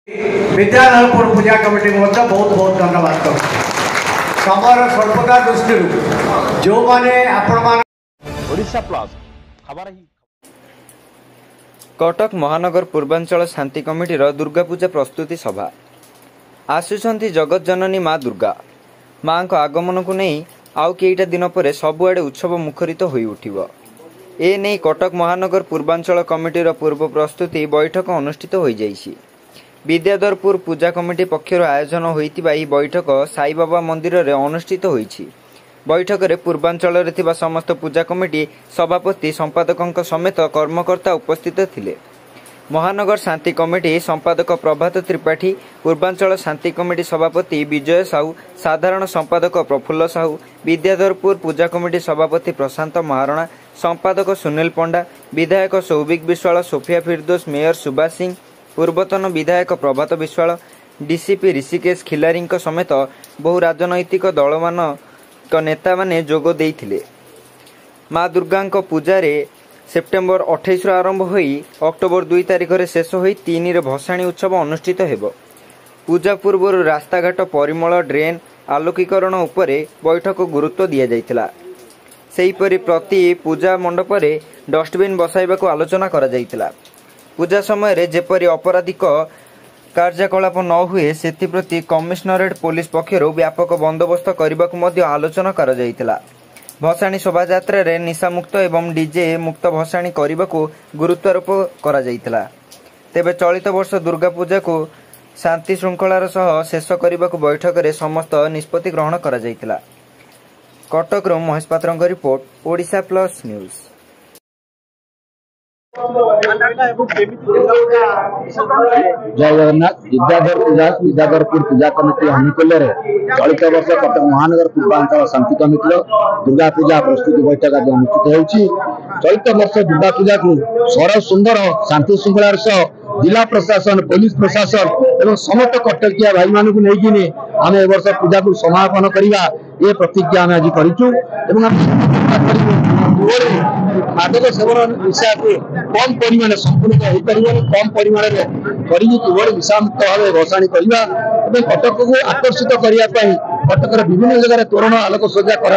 विद्याधरपुर पूजा committee बहुत बहुत धन्यवाद कर समय सर्वदा दृष्टि जो माने कटक महानगर पूर्वांचल शांति कमिटी दुर्गा पूजा प्रस्तुति सभा आसुचंती जगत जननी माँ दुर्गा माँ को आगमन को नहीं आउ कईटा दिन पर सबुआड़े उत्सव मुखरित हो उठिब ए नहीं कटक महानगर पूर्वांचल कमिटीर पूर्व प्रस्तुति बैठक अनुष्ठित हो जाइछि। विद्याधरपुर पूजा कमिटी पक्षर आयोजन होइतिबा ई बैठक साई बाबा मंदिर रे अनुष्ठित होइछि। बैठक रे पूर्वांचल रे थिबा समस्त पूजा कमिटी सभापति संपादकों समेत कर्मकर्ता उपस्थित थिले। महानगर शांति कमिटी संपादक प्रभात त्रिपाठी, पूर्वांचल शांति कमिटी सभापति विजय साहू, साधारण संपादक प्रफुल्ल साहू, विद्याधरपुर पूजा कमिटी सभापति प्रशांत महारणा, संपादक सुनील पंडा, विधायक सौभिक विश्वाल, सोफिया फिरदोस, मेयर सुभाष सिंह, पूर्वतन विधायक प्रभात विश्वाल, डीसीपी ऋषिकेश खिलारी समेत बहु राजनैतिक दलमान नेता माने जोग देइथिले। माँ दुर्गा पूजा रे सेप्टेम्बर 28 आरंभ होई अक्टोबर 2 तारिख रे शेष होई 3 रे भसाणी उत्सव अनुष्ठित हेबो। पूजा पूर्व रास्ताघाट परिमल ड्रेन आलोकीकरण उपरे बैठक गुरुत्व दिया जाइतिला। सेहीपरि प्रति पूजा मंडप रे डस्टबिन बसाइबा को आलोचना करा जाइतिला। पूजा समय रे जेपरि अपराधिक कार्यकलाप न हुए सेथिप्रति कमिशनरेट पुलिस पक्षरु व्यापक बंदोबस्त करने को आलोचना करा जाइतिला। भसाणी शोभायात्रा रे निशा मुक्त एवं डीजे मुक्त भसाणी करने को गुरुत्वारोप करा जाइतिला। तेबे चलित वर्ष दुर्गा पूजा को शांति श्रृंखलार सह शेष करने को बैठक रे समस्त निष्पत्ति ग्रहण करा जाइतिला। कटक रो महेश पात्रଙ୍କ रिपोर्ट, ओडिशा प्लस न्यूज। जय जगन्नाथ। विद्याधरपुर पूजा कमिटी अनुकूल चलित वर्ष कटक महानगर पूर्वांचल शांति कमिटी दुर्गा पूजा प्रस्तुति बैठक आज अनुष्ठित होती। चलित वर्ष दुर्गा पूजा को सरल सुंदर शांति श्रृंखलार सह जिला प्रशासन, पुलिस प्रशासन एवं समस्त कटकिया भाई मान को लेकिन आम ए वर्ष पूजा को समापन करवा ये प्रतिज्ञा आम आज मादक सेवन निशा को कम परिमाण संपूर्ण हो कम परिमाण में निशा मुक्त भाव भसाणी करवा कटक को आकर्षित करने कटकर विभिन्न जगह तोरण आलोक सज्जा कर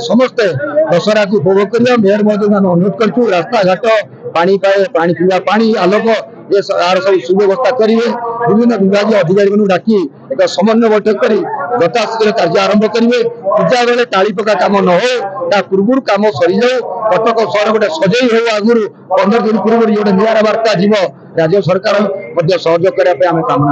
समस्ते दशहरा को उपभोग करवा मेयर महोदय अनुरोध करूँ। रास्ता घाट पानी पाए पानी पीवा पानी आलोक ये सब सुव्यवस्था करेंगे। विभिन्न विभाग अधिकारी डाकी एक समन्वय बैठक कर यथाशीघ्र कार्य आरंभ करेंगे। पूजा बेले ताली पका काम न हो पूर्व काम सरी जाऊ। कटक सहर गोटे सजई हो आगुरी 15 दिन पूर्व गोटे निरा बार्ता जीव राज्य सरकार सहयोग करने आम कामना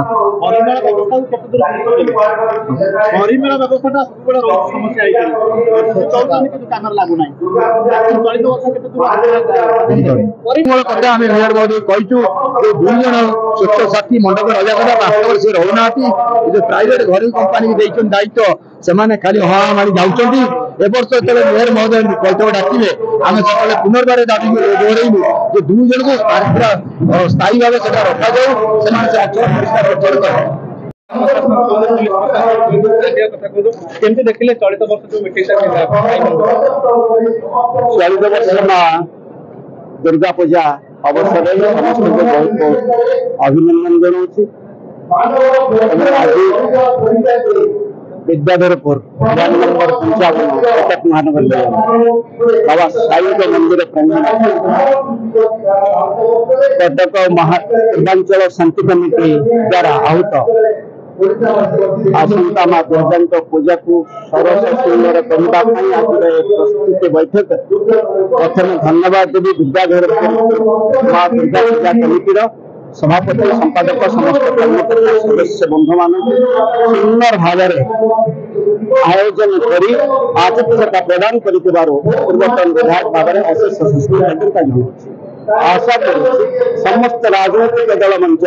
आम मेयर महोदय कहूँ 2 जन स्वच्छ साथी मंडप रजा कथा वास्तव से रोना प्राइवेट घर कंपानी देखते दायित्व से खाली हाँ मारी जाऊँगी। एवर्ष जो मेयर महोदय बैठक डाकिले आम से पुनर्बार दाबी दोहरइलु जो 2 जन को स्थायी भाव से रखा जाऊ से देखिले चलित वर्ष जो मीटिंग चलित वर्ष दुर्गा पूजा अवसर समस्त को बहुत बहुत अभिनंदन जनाऊँ। विद्याधरपुर वार्ड नंबर 55 कटक महानगर बाबा साई के मंदिर कटक पूर्वांचल शांति कमिटी द्वारा आहूत आसंता माँ दुर्गा पूजा को सरस सुंदर करने प्रस्तुति बैठक प्रथम धन्यवाद देवी विद्याधरपुर माँ दुर्गा पूजा कमिटी सभापति संपादक समस्त कर्मकर्ता सदस्य बंधु मान सुंदर भाव आयोजन कर आतिथ्यता प्रदान कर पूर्वतन विधायक भाव में अशेष कृतज्ञता जनाऊँ। आशा करुँ समस्त राजनैतिक दल मंच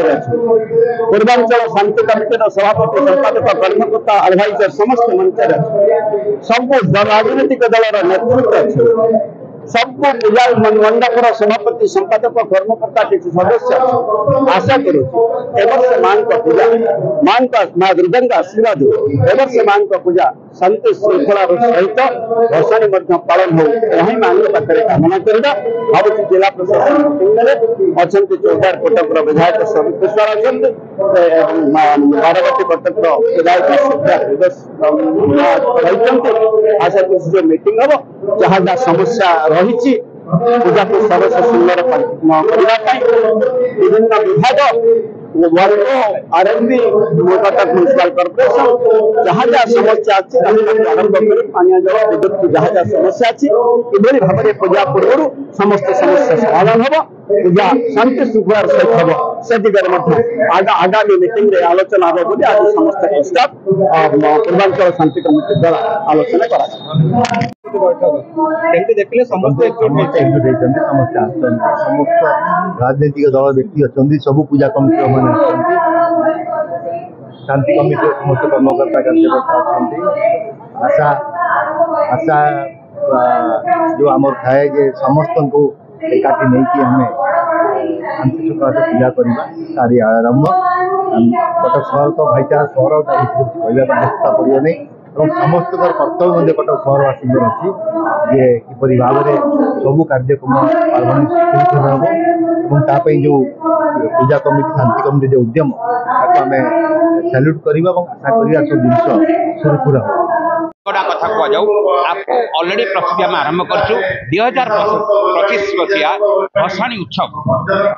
पूर्वांचल शांति कमिटी सभापति संपादक कर्मकर्ता एडभाइजर समस्त मंच सब राजनैतिक दल नेतृत्व अच्छे सबको पूजा मंडपर सभापति संपादक कर्मकर्ता किसी सदस्य आशा करूँ एवर्ष मां पूजा मां दुर्गा आशीर्वाद एवर्ष मां पूजा शांति श्रृंखलार सहित भसाणी पालन हो यही मान पाखे कामना करवा भावुँ जिला प्रशासन मीटिंग अच्छा चौदार कटक विधायक श्रमिक कुशवाहा अच्छा बारवाटी कटक विधायक आशा कर मीटिंग हम जहाँ जहाँ समस्या रही पूजा को सरस सुंदर करने विभिन्न विभाग आरएनबी कटक म्युनिसिपल कॉर्पोरेशन जहाँ जहाँ समस्या अच्छी आरंभ कर पानी जल विद्युत की जहाँ जहाँ समस्या अच्छी किभली भाव में पूजा पूर्व समस्त समस्या समाधान हम पूजा शांति श्रृंखलार सहित हम से दिगरे आगामी मीटिंग रे आलोचना हम बोली आज समस्त स्टाफ पूर्वांचल शांति कमिटी द्वारा आलोचना करा देखिए समस्त समस्त राजनीतिक दल व्यक्ति अच्छा सब पूजा कमिटी मैंने शांति कमिटी समस्त कर्मकर्ता कार्यकर्ता अच्छा आशा जो आम थाए जे समस्त को एकाठी नहीं कि हमें शांति श्रृंखला पूजा करवा तारी आरंभ कटक सहर तो भाईचारा सहर कहला आवश्यकता पड़े नहीं समस्त कर्तव्य कटक सहरवासी अच्छी जे किपरि भाव में सबू कार्यक्रम हम जो पूजा कमिटी शांति कमिटी जो उद्यम आम सैल्यूट करवा आशा करवा सब जिन सुरखुर कथा कहुँ आपको ऑलरेडी प्रस्तुति आम आरंभ कर 2025 मसीहा भसाणी उत्सव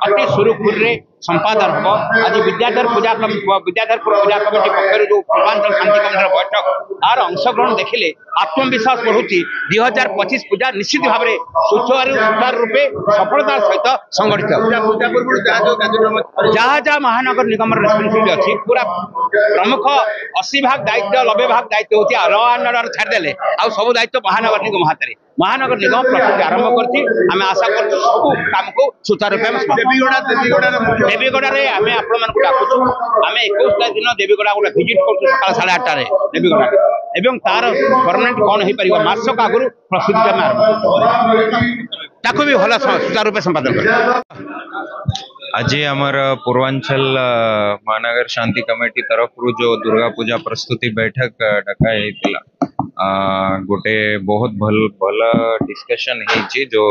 अति सुरुखुर संपादन हम आज विद्याधर पूजा विद्याधरपुर पूजा कमिटी पक्ष जो पूर्वांचल शांति कमिटी बैठक तार अंशग्रहण देखिले आत्मविश्वास बढ़ुची 2025 पूजा निश्चित भाव में सुचारू रूपे सफलता सहित संगठित जहाँ जहाँ महानगर निगम रेस्पन्सिबिलिटी अच्छी पूरा प्रमुख 80 भाग दायित्व 90 भाग दायित्व होती लॉ एंड ऑर्डर छाड़देले आउ सब दायित्व महानगर निगम हाथ में महानगर निगम प्रस्तुति आरंभ करती आम आशा कर सब काम को सुचारू रूप देवीगढ़ आम आपण डाकुचु आम 21 दिन देवीगढ़ गोटे भिजिट कर सका 8:30 देवीगढ़ एवं तार परमानेंट कौन हो पार मासक आगु प्रस्तुति आम आरंभ भी भल सुचारू रूप संपादन कर आज आमर पूर्वांचल महानगर शांति कमिटी तरफ जो दुर्गा पूजा प्रस्तुति बैठक डका गोटे बहुत भल डिस्कशन है जो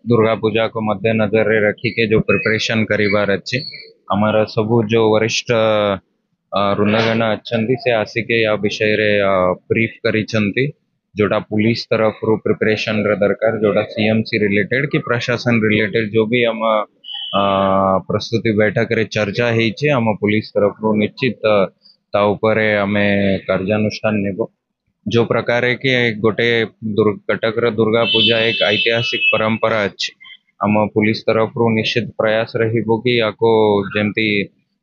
दुर्गा पूजा को मद्देनजर रखिके जो प्रिपरेशन करिवार अच्छे आमर सबू जो वरिष्ठ ऋणगण अच्छा से आसिके या विषय रे ब्रीफ करिछंती जोटा पुलिस तरफ रू प्रिपरेशन दरकार जोटा सीएमसी रिलेटेड कि प्रशासन रिलेटेड जो भी आम प्रस्तुति बैठक रे चर्चा होइछे आम पुलिस तरफ रू निश्चित ता उपरे आमे कार्यानुष्ठान नेबो जो प्रकार कि गोटे कटक दुर्गा पूजा एक ऐतिहासिक परंपरा अच्छी आम पुलिस तरफ रू निश्चित प्रयास रहिबो कि याको जेमती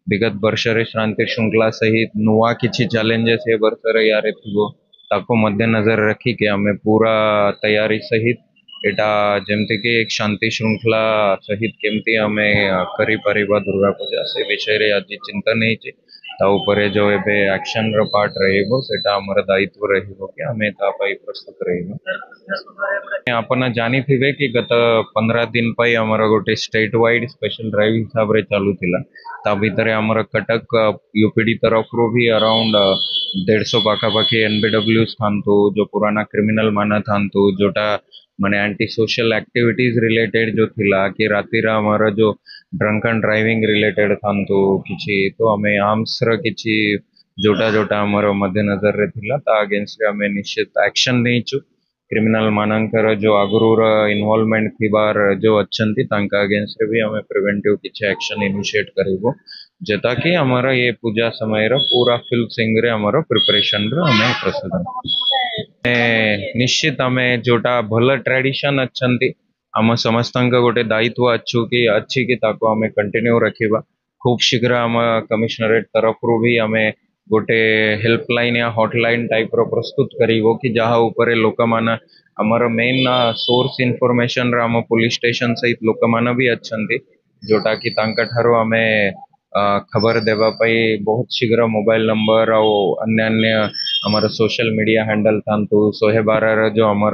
विगत वर्ष रे शांति श्रृंखला सहित नुआ किछि चैलेंजेस ए वर्ष रे यारे थिबो ताको मद्देनजर रखी के आमे पूरा तैयारी सहित एटा जेमती कि एक शांति श्रृंखला सहित केमती आमे करि परिबा दुर्गा पूजा से विषय रे आज चिंतन है ताऊपर जो एबे एक्शन रो पार्ट रहिबो सेटा हमर दायित्व रहिबो कि हमें ता पई प्रस्तुत रहिबो आपन जानी थिबे कि गत 15 दिन पई हमर गोटे स्टेट वाइड स्पेशल ड्राइव हिसाब रे चालू थिला ता भीतर हमर कटक यूपीडी तरफ रो भी अराउंड 150 पाखा पाखी एनबीडब्ल्यूज थांतु जो पुराना क्रिमिनल माना थांतु जोटा माने एंटी सोशल एक्टिविटीज रिलेटेड जो थिला कि राति रा हमर जो ड्रंकन ड्राइविंग रिलेटेड थांतु किछि तो हमें आर्म्स र किछि जोटा जोटा हमर मध्यनजर रे थिला ता अगेंस्ट रे हमें निश्चित एक्शन नेचु क्रिमिनल मानकर जो आगुर इन्वॉल्वमेंट थिबार जो अच्छंती तांका अगेंस्ट रे भी हमें प्रिवेंटिव किछि एक्शन इनिशिएट करिवो जेता कि हमारा ये पूजा समय रो पूरा फुल सिंग रे हमारो प्रिपरेशन रो हमें प्रस्तुत निश्चित हमें जोटा भल ट्रेडिशन अच्छंती आम समस्त गोटे दायित्व अच्छी कि ताको हमें कंटिन्यू रखिबा खूब शीघ्र आम कमिश्नरेट तरफ रू भी हमें गोटे हेल्पलाइन या हॉटलाइन टाइप रो प्रस्तुत करिवो कि जहाँ ऊपर लोक मान आमर मेन सोर्स इनफॉरमेशन रा आम पुलिस स्टेशन सहित लोक मान भी अच्छंती जोटा कि तांका ठारो हमें खबर देवा पाई बहुत शीघ्र मोबाइल नंबर और अन्य आमर सोशल मीडिया हैंडल थांतु 112 जो आमर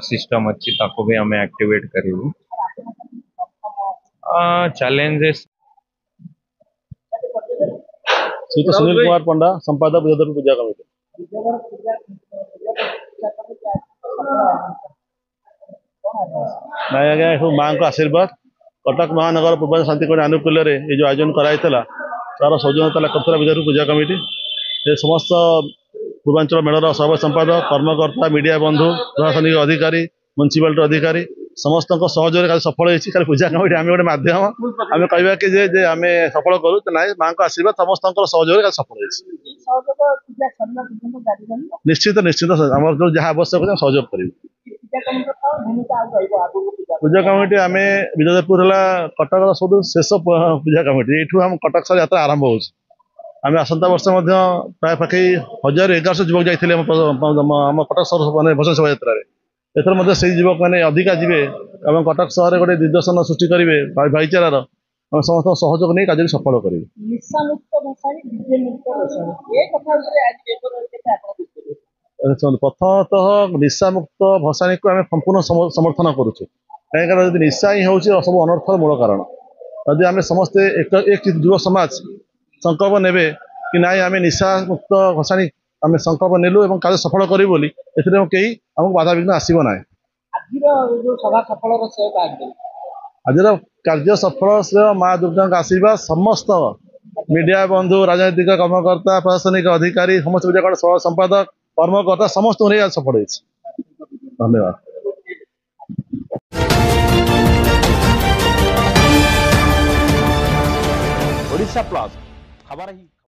सिस्टम अच्छी ताको भी हमें एक्टिवेट करिवो चैलेंजेस सुनील कुमार पंडा संपादक विद्याधर पूजा कमिटी। ନାଇଁ ଆଜ୍ଞା ଏଠୁ ମାଙ୍କ ଆଶୀର୍ବାଦ କଟକ ମହାନଗର ପୂର୍ବାଞ୍ଚଳ ଶାନ୍ତି କମିଟି ଆନୁକୂଲ୍ୟରେ ଏ ଯେଉଁ ଆୟୋଜନ କରାଯାଇଥିଲା ତାର ସୌଜନ୍ୟତା କରୁଥିଲା ବିଜେପି ପୂଜା କମିଟି ଏ ସମସ୍ତ ପୂର୍ବାଞ୍ଚଳ ମେଳର ସଭାପତି ସମ୍ପାଦକ କର୍ମକର୍ତ୍ତା ମିଡ଼ିଆ ବନ୍ଧୁ ପ୍ରଶାସନିକ ଅଧିକାରୀ ମ୍ୟୁନିସିପାଲିଟି ଅଧିକାରୀ ସମସ୍ତଙ୍କ ସହଯୋଗରେ କାଲି ସଫଳ ହେଇଛି। ଖାଲି ପୂଜା କମିଟି ଆମେ ଗୋଟେ ମାଧ୍ୟମ ଆମେ କହିବା କି ଯେ ଆମେ ସଫଳ କରୁ ନାଇଁ ମାଙ୍କ ଆଶୀର୍ବାଦ ସମସ୍ତଙ୍କର ସହଯୋଗରେ କାଲି ସଫଳ ହେଇଛି। ନିଶ୍ଚିତ ନିଶ୍ଚିତ ଆମର ଯୋଉ ଯାହା ଆବଶ୍ୟକ ଆମେ ସହଯୋଗ କରିବୁ। ପୂଜା କମିଟି ଆମେ ବିଜେପୁର ହେଲା କଟକର ସବୁଠୁ ଶେଷ ପୂଜା କମିଟି ଏଇଠୁ ଆମ କଟକ ସହ ଯାତ୍ରା ଆରମ୍ଭ ହଉଛି। ଆମେ ଆସନ୍ତା ବର୍ଷ ମଧ୍ୟ ପ୍ରାୟ ପାଖି 1100 ଯୁବକ ଯାଇଥିଲେ ଆମ କଟକ ସହର ମାନେ ଭସାଣି ଶୋଭାଯାତ୍ରାରେ। ଏଥର ମଧ୍ୟ ସେଇ ଯୁବକ ମାନେ ଅଧିକା ଯିବେ ଏବଂ କଟକ ସହରରେ ଗୋଟେ ଦିଗ୍ଦର୍ଶନ ସୃଷ୍ଟି କରିବେ ଭାଇଚାରାର ଆମେ ସମସ୍ତଙ୍କ ସହଯୋଗ ନେଇ କାର୍ଯ୍ୟ ସଫଳ କରିବେ। ପ୍ରଥମତଃ ନିଶାମୁକ୍ତ ଭସାଣୀକୁ ଆମେ ସମ୍ପୂର୍ଣ୍ଣ ସମର୍ଥନ କରୁଛୁ। କାହିଁକିନା ଯଦି ନିଶା ହିଁ ହେଉଛି ସବୁ ଅନರ್ಥର ମୂଳ କାରଣ। ଯଦି ଆମେ ସମସ୍ତେ ଏକ ଯୁବ ସମାଜ ସଂକଳ୍ପ ନେବେ କି ନାଇଁ ଆମେ ନିଶାମୁକ୍ତ ଭସାଣୀ ଆମେ ସଂକଳ୍ପ ନେଲୁ ଏବଂ କାର୍ଯ୍ୟ ସଫଳ କରିବୁ ବୋଲି ଏଥିରେ କେହି ଆମକୁ ବାଧାବିଘ୍ନ ଆସିବ ନାହିଁ। ଆଜିର କାର୍ଯ୍ୟ ସଫଳ ଶ୍ରେୟ ମା ଦୁର୍ଗାଙ୍କ ଆଶୀର୍ବାଦ ସମସ୍ତ ମିଡ଼ିଆ ବନ୍ଧୁ ରାଜନୈତିକ କର୍ମକର୍ତ୍ତା ପ୍ରଶାସନିକ ଅଧିକାରୀ ସମସ୍ତ ପୂଜା କମିଟି ସହ ସମ୍ପାଦକ କର୍ମକର୍ତ୍ତା ସମସ୍ତଙ୍କୁ ନେଇ ସଫଳ ହେଇଛି। ଧନ୍ୟବାଦ। ଓଡ଼ିଶା ପ୍ଲସ୍ ଖବର ହିଁ